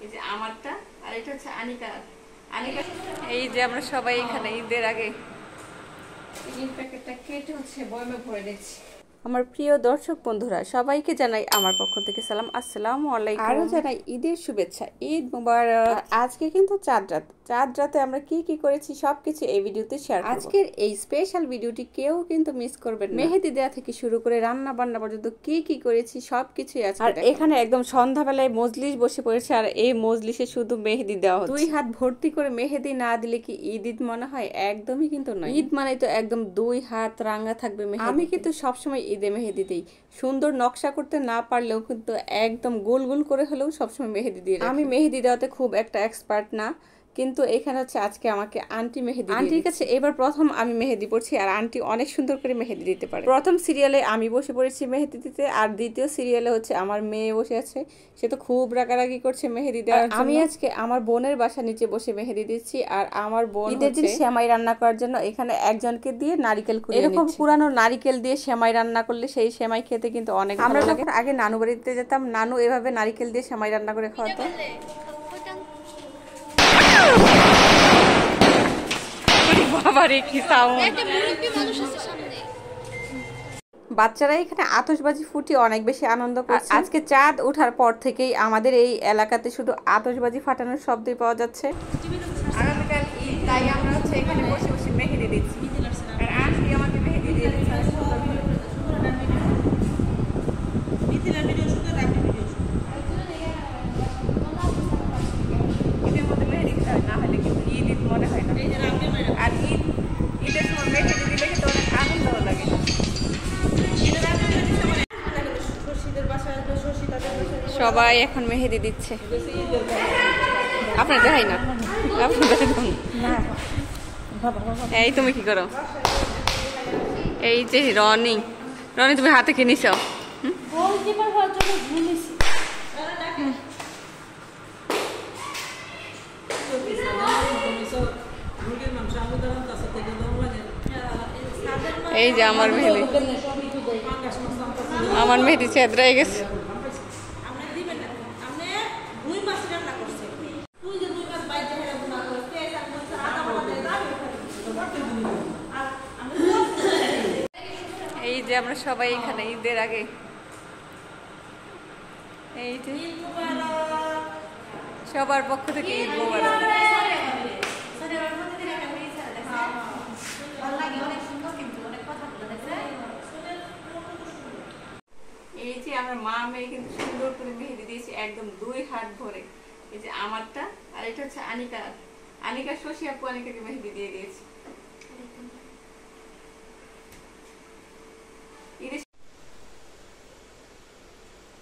এই যে আমারটা আর এটা হচ্ছে আনিকা। আনিকা এই যে আমরা সবাই এখানে ঈদের আগে ঈদ প্যাকেটটা কেটে হচ্ছে বয়মে ভরে দিচ্ছি। আমার প্রিয় দর্শক বন্ধুরা সবাইকে জানাই আমার পক্ষ থেকে সালাম, আসসালামু আলাইকুম। আরো জানাই ঈদের শুভেচ্ছা, ঈদ মোবারক। আজকে কিন্তু চাঁদ রাতে আমরা কি কি করেছি সবকিছু এই ভিডিওতে শেয়ার করব। আজকের এই স্পেশাল ভিডিওটি কেউ কিন্তু মিস করবেন না। মেহেদি দেওয়া থেকে শুরু করে রান্না বান্না পর্যন্ত কি কি করেছি সবকিছুই আছে। আর এখানে একদম সন্ধ্যাবেলায় মজলিস বসে পড়েছে, আর এই মজলিসে শুধু মেহেদি দেওয়া হচ্ছে। 2 হাত ভর্তি করে মেহেদি না দিলে কি ঈদ ঈদ মনে হয়? একদমই কিন্তু নয়। ঈদ মানে তো একদম 2 হাত রাঙা থাকবে মেহেদি। আমি কিন্তু সবসময় ঈদে মেহেদি দিই। সুন্দর নকশা করতে না পারলেও কিন্তু একদম গোল গোল করে হলেও সবসময় মেহেদি দিয়ে রাখি। আমি মেহেদি দেওয়াতে খুব একটা এক্সপার্ট না, কিন্তু এখানে হচ্ছে আজকে আমাকে আন্টি মেহেদি, আন্টির কাছে এবার প্রথম আমি মেহেদি পড়ছি, আর আন্টি অনেক সুন্দর করে মেহেদি দিতে পারে। প্রথম সিরিয়ালে আমি বসে পড়েছি মেহেদি দিতে, আর দ্বিতীয় সিরিয়ালে হচ্ছে আমার মেয়ে বসে আছে। সে তো খুব রাগারাগি করছে মেহেদি দেওয়ার জন্য। আমি আজকে আমার বোনের বাসা নিচে বসে মেহেদি দিচ্ছি, আর আমার বোন ঈদের দিন সেমাই রান্না করার জন্য এখানে একজনকে দিয়ে নারিকেল কুড়িয়ে নিচ্ছে। এরকম পুরানো নারিকেল দিয়ে সেমাই রান্না করলে সেই সেমাই খেতে কিন্তু অনেক ভালো লাগে। আমরা যখন আগে নানু বাড়িতে যেতাম, নানু এভাবে নারিকেল দিয়ে সেমাই রান্না করে খাওয়াতো। বাচ্চারা এখানে আতশবাজি ফুটিয়ে অনেক বেশি আনন্দ করছে। আজকে চাঁদ ওঠার পর থেকেই আমাদের এই এলাকাতে শুধু আতশবাজি ফাটানোর শব্দই পাওয়া যাচ্ছে। আগামীকাল ঈদ, তাই আমরা হচ্ছে এখানে বসে বসে মেহেদি দিচ্ছি, আর আন্টি আমাকে মেহেদি দিয়ে দিচ্ছে। ঈদের মধ্যে মেহেদি না হলে কিন্তু ঈদ ঈদ মনে হয় না। আর ঈদের সময় মেহেদি দিলে কিন্তু অনেক আনন্দ লাগে। সবাই এখন মেহেদি দিচ্ছে। আপনার দেখাই না, এই তুমি কি করো? এই যে রনি তুমি হাতে কি নিছ? এই যে আমার মেহেদি ছেদরাই গেছে। এই যে আমরা সবাই এখানে ঈদের আগে এই যে সবার পক্ষ থেকে ঈদ মোবারক। এই যে আমার মা মেয়ে কিন্তু সুন্দর করে মেহেদি দিয়েছে, একদম 2 হাত ভরে। এই যে আমারটা, আর এটা হচ্ছে আনিকা শশী আপু আনিকাকে মেহেদি দিয়ে দিয়েছে।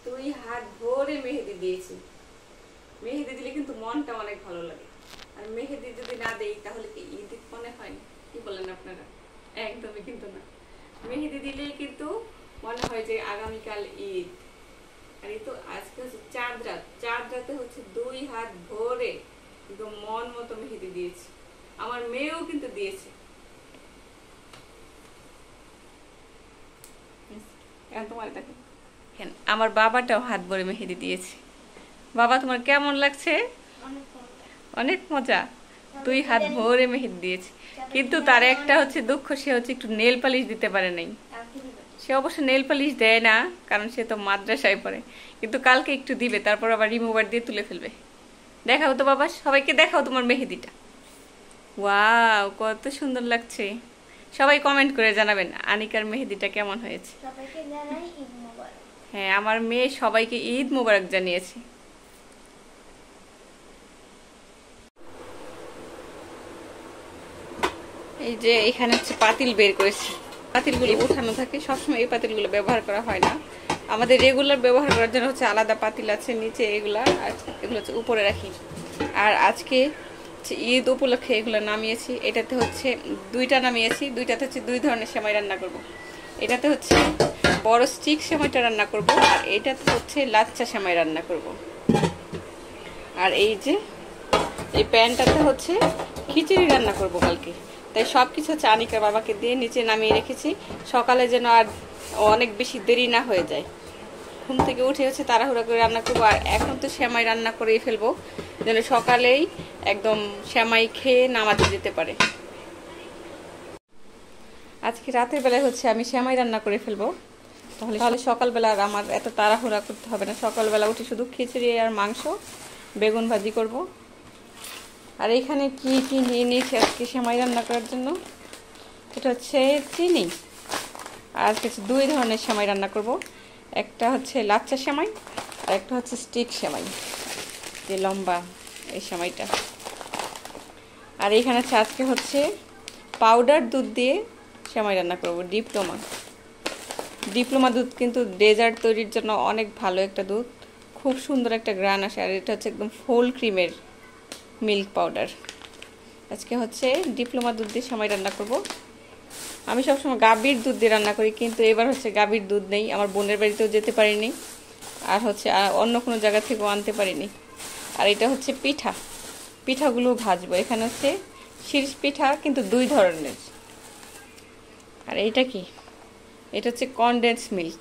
2 হাত ভরে মেহেদি দিয়েছি। মেহেদি দিলে কিন্তু মনটা অনেক ভালো লাগে, আর মেহেদি যদি না দেই তাহলে কি ঈদ মনে হয়? কি বলেন আপনারা? একদমই কিন্তু না। মেহেদি দিলেই কিন্তু মনে হয় যে আগামীকাল ঈদ। আর এই তো আজকে হচ্ছে চাঁদ রাতে হচ্ছে 2 হাত ভরে একদম মন মতো মেহেদি দিয়েছি। আমার মেয়েও কিন্তু দিয়েছে। তোমার দেখেন, আমার বাবাটাও হাত ভরে মেহেদি দিয়েছে। বাবা তোমার কেমন লাগছে? অনেক মজা। 2 হাত ভরে মেহেদি দিয়েছে, কিন্তু তার একটা হচ্ছে দুঃখ, সে হচ্ছে একটু নেল পালিশ দিতে পারে নাই। সে অবশ্য নেল পালিশ দেয় না, কারণ সে তো মাদ্রাসায় পড়ে, কিন্তু কালকে একটু দিবে, তারপর আবার রিমুভার দিয়ে তুলে ফেলবে। দেখাও তো বাবা, সবাইকে দেখাও তোমার মেহেদিটা। ওয়াও, কত সুন্দর লাগছে। সবাই কমেন্ট করে জানাবেন আনিকার মেহেদিটা কেমন হয়েছে। হ্যাঁ, আমার মেয়ে সবাইকে ঈদ মোবারক জানিয়েছে। এই যে এখানে হচ্ছে পাতিল বের করেছি, পাতিলগুলো উঠানো থাকে সবসময়। এই পাতিলগুলো ব্যবহার করা হয় না, আমাদের রেগুলার ব্যবহার করার জন্য হচ্ছে আলাদা পাতিল আছে নিচে, এগুলা আর এগুলো হচ্ছে উপরে রাখি। আর আজকে ঈদ উপলক্ষে এগুলো নামিয়েছি। এটাতে হচ্ছে 2টা নামিয়েছি, 2টাতে হচ্ছে 2 ধরনের সেমাই রান্না করব। এটাতে হচ্ছে বড় স্টিক সেমাইটা রান্না করব, আর এটাতে হচ্ছে লাচ্চা সেমাই রান্না করব। আর এই যে এই প্যানটাতে হচ্ছে খিচুড়ি রান্না করব কালকে। তাই সবকিছু হচ্ছে আনিকার বাবাকে দিয়ে নিচে নামিয়ে রেখেছি, সকালে যেন আর অনেক বেশি দেরি না হয়ে যায়। ঘুম থেকে উঠে হচ্ছে তাড়াহুড়া করে রান্না করবো। আর এখন তো সেমাই রান্না করেই ফেলবো, যেন সকালেই একদম সেমাই খেয়ে নামাজে যেতে পারে। আজকে রাতের বেলায় হচ্ছে আমি সেমাই রান্না করে ফেলবো, তাহলে সকালবেলা আর আমার এত তাড়াহুড়া করতে হবে না। সকালবেলা উঠে শুধু খিচুড়ি আর মাংস, বেগুন ভাজি করব। আর এখানে কি কি নিয়ে নিয়েছি আজকে সেমাই রান্না করার জন্য, এটা হচ্ছে চিনি আর কিছু 2 ধরনের সেমাই রান্না করব। একটা হচ্ছে লাচ্চা সেমাই আর একটা হচ্ছে স্টিক সেমাই, যে লম্বা এই সেমাইটা। আর এখানে আছে আজকে হচ্ছে পাউডার দুধ দিয়ে সেমাই রান্না করব। ডিপ্লোমা দুধ কিন্তু ডেজার্ট তৈরির জন্য অনেক ভালো একটা দুধ, খুব সুন্দর একটা গ্রান আসে। আর এটা হচ্ছে একদম ফুল ক্রিমের মিল্ক পাউডার। আজকে হচ্ছে ডিপ্লোমা দুধ দিয়ে সেমাই রান্না করব। আমি সবসময় গাভীর দুধ দিয়ে রান্না করি, কিন্তু এবার হচ্ছে গাভীর দুধ নেই, আমার বোনের বাড়িতেও যেতে পারিনি, আর হচ্ছে অন্য কোনো জায়গা থেকেও আনতে পারিনি। আর এটা হচ্ছে পিঠাগুলো ভাজবো। এখানে হচ্ছে শিরিষ পিঠা, কিন্তু 2 ধরনের। আর এইটা কি, এটা হচ্ছে কনডেন্স মিল্ক।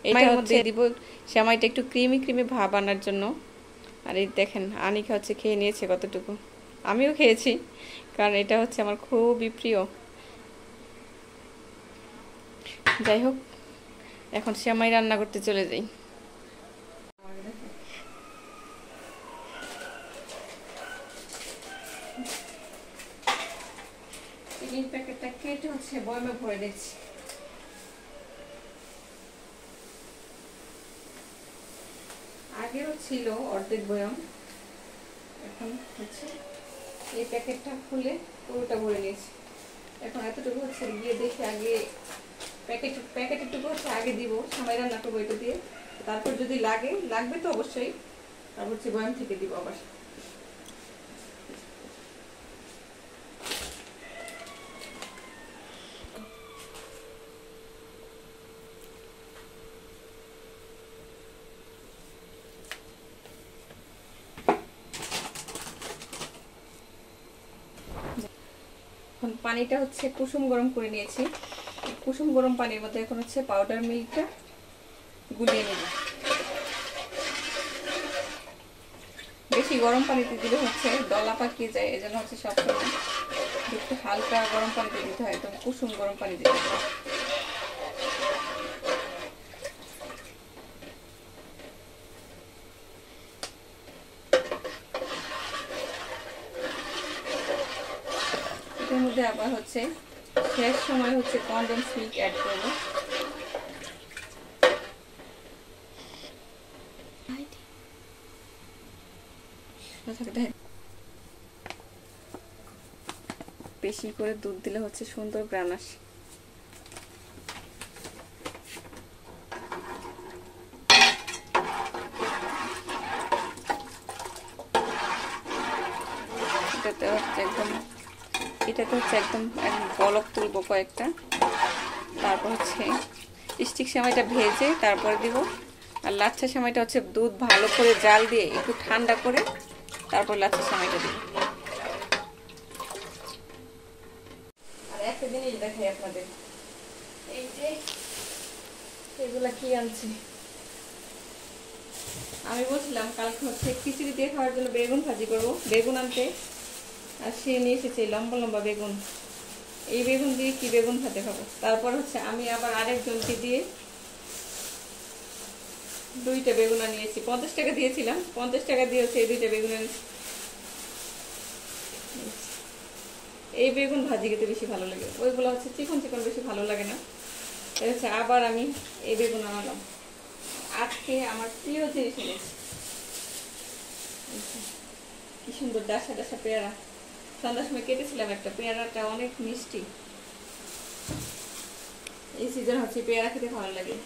এটার মধ্যে দিব সেমাইটা একটু ক্রিমি ভাব আনার জন্য। আর এই দেখেন আনিকা হচ্ছে খেয়ে নিয়েছে কতটুকু, আমিও খেয়েছি, কারণ এটা হচ্ছে আমার খুবই প্রিয়। যাই হোক, এখন সেমাই রান্না করতে চলে যাই। চিনির প্যাকেটটা কেটে হচ্ছে বয়মে ভরে দিচ্ছি। আগেও ছিল অর্ধেক বয়ম, এখন হচ্ছে এই প্যাকেটটা খুলে পুরোটা ভরে নিয়েছি। এখন এতটুকু হচ্ছে গিয়ে দেখি, আগে প্যাকেটেরটুকু হচ্ছে আগে দিব, সেমাই রান্না করবো এটা দিয়ে। তারপর যদি লাগবে তো অবশ্যই, তারপর হচ্ছে বয়ম থেকে দিব আবার। এখন পানিটা হচ্ছে কুসুম গরম করে নিয়েছি। কুসুম গরম পানির মধ্যে এখন হচ্ছে পাউডার মিল্কটা গুলিয়ে নেব। বেশি গরম পানিতে দিলে হচ্ছে দলা পাকিয়ে যায়, এজন্য হচ্ছে সবসময় একটু হালকা গরম পানিতে দিতে হয়, একদম কুসুম গরম পানি দিতে হয়। এর মধ্যে আবার হচ্ছে শেষ সময় হচ্ছে কনডেন্স মিল্ক অ্যাড করব। বেশি করে দুধ দিলে হচ্ছে সুন্দর গ্রান আসে। এটাতে হচ্ছে একদম বলক তুলবো কয়েকটা, তারপর হচ্ছে স্টিক সেমাইটা ভেজে তারপরে দিব। আর লাচ্ছা সেমাইটা হচ্ছে দুধ ভালো করে জাল দিয়ে একটু ঠান্ডা করে তারপর লাচ্ছা সেমাইটা দিব। আর একটা জিনিস দেখাই আপনাদের, এই যে এগুলা কি আনছি। আমি বলছিলাম কালকে হচ্ছে খিচুড়ি দিয়ে খাওয়ার জন্য বেগুন ভাজি করবো, বেগুন আনতে, আর সে নিয়ে এসেছে লম্বা লম্বা বেগুন। এই বেগুন দিয়ে কি বেগুন ভাতে খাবো। তারপর হচ্ছে আমি আবার আরেকজনকে দিয়ে 2টা বেগুন নিয়েছি, 50 টাকা দিয়েছিলাম, 50 টাকা দিয়ে হচ্ছে এই 2টা বেগুন আনিয়েছি। এই বেগুন ভাজি খেতে বেশি ভালো লাগে, ওইগুলো হচ্ছে চিকন চিকন বেশি ভালো লাগে না। এটা হচ্ছে আবার আমি এই বেগুন আনালাম। আজকে আমার প্রিয় জিনিস এনেছি, কি সুন্দর ডাসা ডাসা পেয়ারা। সন্ধ্যার সময় কেটেছিলাম একটা, পেয়ারাটা অনেক মিষ্টি। এই সিজন হচ্ছে পেয়ারা খেতে ভালো লাগে,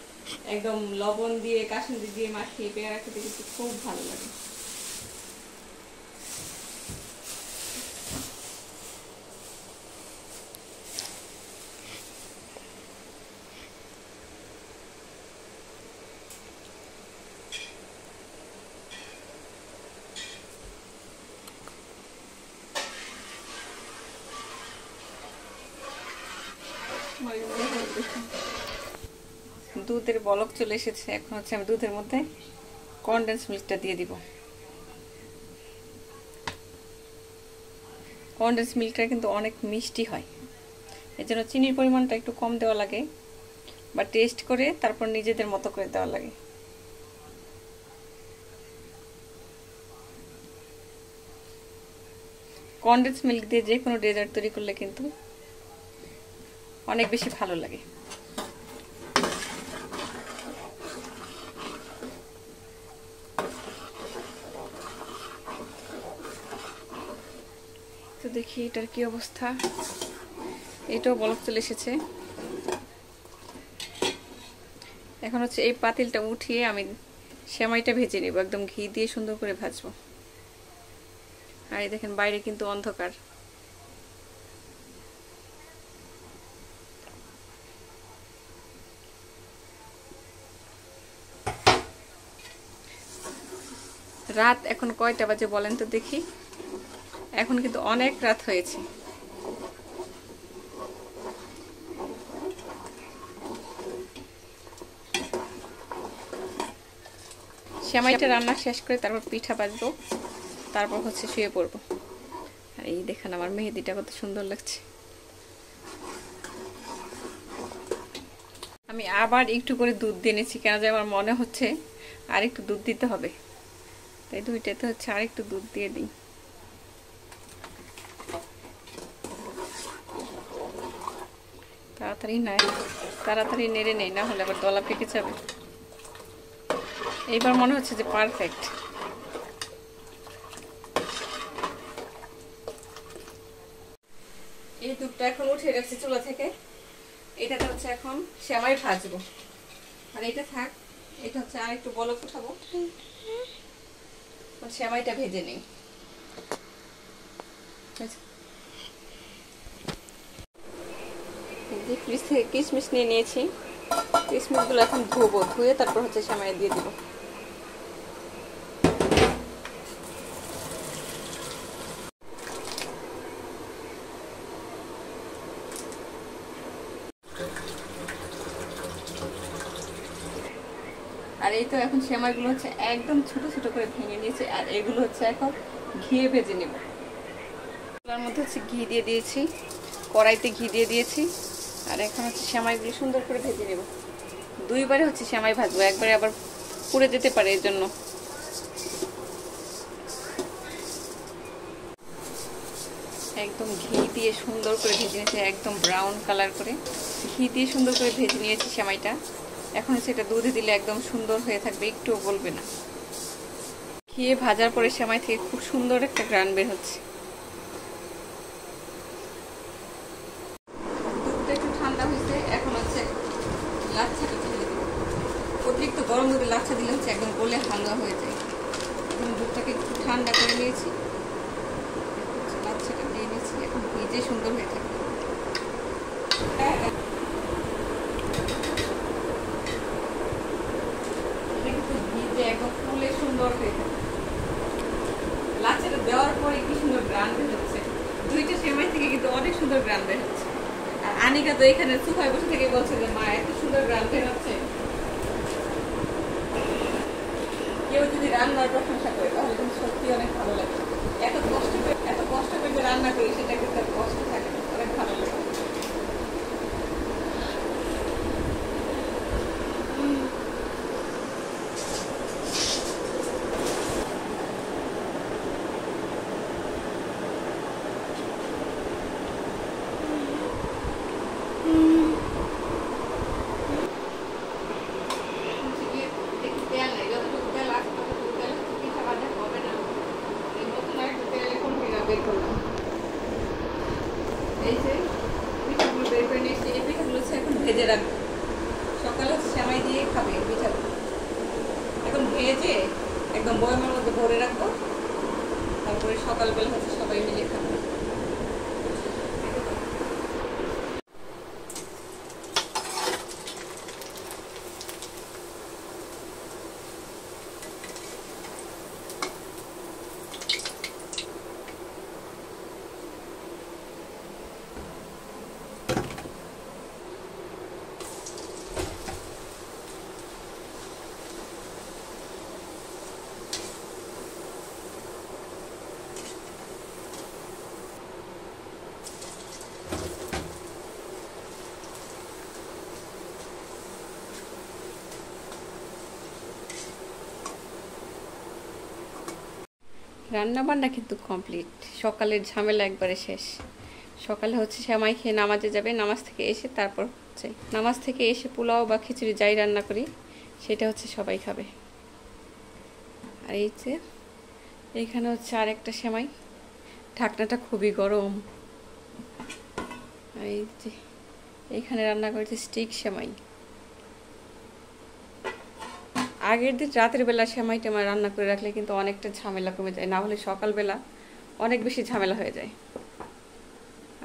একদম লবণ দিয়ে কাসুন্দি দিয়ে মাখিয়ে পেয়ারা খেতে কিন্তু খুব ভালো লাগে। দুধের বলক চলে এসেছে। এখন হচ্ছে আমি দুধের মধ্যে কনডেন্স মিল্কটা দিয়ে দিব। কনডেন্স মিল্কটা কিন্তু অনেক মিষ্টি হয়, এর জন্য চিনির পরিমাণটা একটু কম দেওয়া লাগে, বা টেস্ট করে তারপর নিজেদের মতো করে দেওয়া লাগে। কনডেন্স মিল্ক দিয়ে যে কোনো ডেজার্ট তৈরি করলে কিন্তু অনেক বেশি ভালো লাগে। তো দেখি এটার কি অবস্থা। এটাও বলক চলে এসেছে। এখন হচ্ছে এই পাতিলটা উঠিয়ে আমি সেমাইটা ভেজে নেব, একদম ঘি দিয়ে সুন্দর করে ভাজবো। আর এই দেখেন বাইরে কিন্তু অন্ধকার। রাত এখন কয়টা বাজে বলেন তো দেখি? এখন কিন্তু অনেক রাত হয়েছে। সেমাইটা রান্না শেষ করে তারপর পিঠা ভাজবো, তারপর হচ্ছে শুয়ে পড়বো। আর এই দেখেন আমার মেহেদিটা কত সুন্দর লাগছে। আমি আবার একটু করে দুধ দিয়ে নিয়েছি, কেন যে আমার মনে হচ্ছে আর একটু দুধ দিতে হবে, তাই দুইটাতে হচ্ছে আর একটু দুধ দিয়ে দিই। তাড়াতাড়ি নেড়ে নেই, না হলে আবার দলা পেকে যাবে। এইবার মনে হচ্ছে যে পারফেক্ট। এই দুধটা এখন উঠে রাখছি চুলা থেকে। এটাতে হচ্ছে এখন সেমাই ভাজবো। আর এটা থাক, এটা হচ্ছে আর একটু বলক উঠাবো, সেমাইটা ভেজে নেই। ফ্রিজ থেকে কিশমিশ নিয়ে নিয়েছি, কিশমিশগুলো এখন ধুবো, ধুয়ে তারপর হচ্ছে সেমাই দিয়ে দিব। আর এই তো এখন সেমাইগুলো হচ্ছে একদম ছোট ছোট করে ভেঙে নিয়েছি, আর এগুলো হচ্ছে এখন ঘিয়ে ভেজে নেব। তার মধ্যে হচ্ছে ঘি দিয়ে দিয়েছি, কড়াইতে ঘি দিয়ে দিয়েছি, আর এখন হচ্ছে সেমাইগুলো সুন্দর করে ভেজে নেব। দুইবারে হচ্ছে সেমাই ভাজবো, একবারে আবার পুড়ে যেতে পারে, এর জন্য। একদম ঘি দিয়ে সুন্দর করে ভেজে নিয়েছি, একদম ব্রাউন কালার করে ঘি দিয়ে সুন্দর করে ভেজে নিয়েছি সেমাইটা। এখন সেটা দুধে দিলে একদম সুন্দর হয়ে থাকবে, একটুও গলবে না। ঘিয়ে ভাজার পরে সেমাই থেকে খুব সুন্দর একটা গ্রান বের হচ্ছে। দুধটা একটু ঠান্ডা হয়েছে, এখন হচ্ছে লাচ্ছাটা ছেড়ে দেবো। অতিরিক্ত গরম দুধে লাচ্ছা দিলে হচ্ছে একদম গলে হালুয়া হয়ে যায়। এখন দুধটাকে একটু ঠান্ডা করে নিয়েছি, লাচ্ছাটা দিয়ে নিয়েছি, এখন ভিজে সুন্দর হয়ে থাকবে। একদম ফুলে সুন্দর হয়ে থাকে। লাচ্ছাটা দেওয়ার পরে কি সুন্দর গ্রান বের হচ্ছে, দুইটা সেমাই থেকে কিন্তু অনেক সুন্দর গ্রান বের হচ্ছে। আর আনিকা তো এখানে সোফায় বসে থেকে বলছে যে মা এত সুন্দর গ্রান বের হচ্ছে। কেউ যদি রান্নার প্রশংসা করে তাহলে কিন্তু সত্যি অনেক ভালো লাগে। এত কষ্ট করে যে রান্না করি সেটা কিন্তু আর কষ্ট থাকে না, অনেক ভালো লাগে। এই যে পিঠাগুলো বের করে নিয়েছি, এই পিঠাগুলো হচ্ছে এখন ভেজে রাখবো। সকালে সেমাই দিয়ে খাবে পিঠাগুলো। এখন ভেজে একদম বয়মের মধ্যে ভরে রাখবো, তারপরে সকালবেলা হচ্ছে সবাই মিলে খাবো। রান্না বান্না কিন্তু কমপ্লিট, সকালের ঝামেলা একবারে শেষ। সকালে হচ্ছে সেমাই খেয়ে নামাজে যাবে, নামাজ থেকে এসে তারপর হচ্ছে নামাজ থেকে এসে পোলাও বা খিচুড়ি যাই রান্না করি সেটা হচ্ছে সবাই খাবে। আর এই যে এইখানে হচ্ছে আরেকটা সেমাই, ঢাকনাটা খুবই গরম। এই যে এইখানে রান্না করেছে স্টিক সেমাই। আগের দিন রাতের বেলা সেমাই টেমাই রান্না করে রাখলে কিন্তু অনেকটা ঝামেলা কমে যায়, না হলে সকালবেলা অনেক বেশি ঝামেলা হয়ে যায়।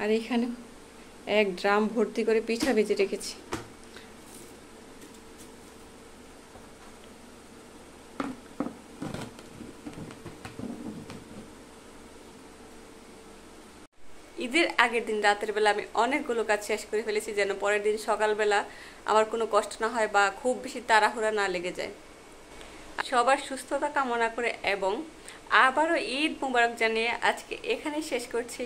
আর এইখানে এক ড্রাম ভর্তি করে পিঠা ভেজে রেখেছি। ঈদের আগের দিন রাতের বেলা আমি অনেকগুলো কাজ শেষ করে ফেলেছি, যেন পরের দিন সকালবেলা আমার কোনো কষ্ট না হয় বা খুব বেশি তাড়াহুড়া না লেগে যায়। সবার সুস্থতা কামনা করে এবং আবারও ঈদ মোবারক জানিয়ে আজকে এখানেই শেষ করছি।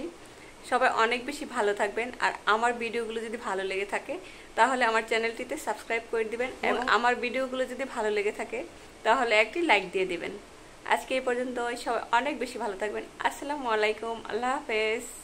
সবাই অনেক বেশি ভালো থাকবেন, আর আমার ভিডিওগুলো যদি ভালো লেগে থাকে তাহলে আমার চ্যানেলটিতে সাবস্ক্রাইব করে দিবেন, এবং আমার ভিডিওগুলো যদি ভালো লেগে থাকে তাহলে একটি লাইক দিয়ে দিবেন। আজকে এই পর্যন্ত, সবাই অনেক বেশি ভালো থাকবেন। আসসালামু আলাইকুম, আল্লাহ হাফেজ।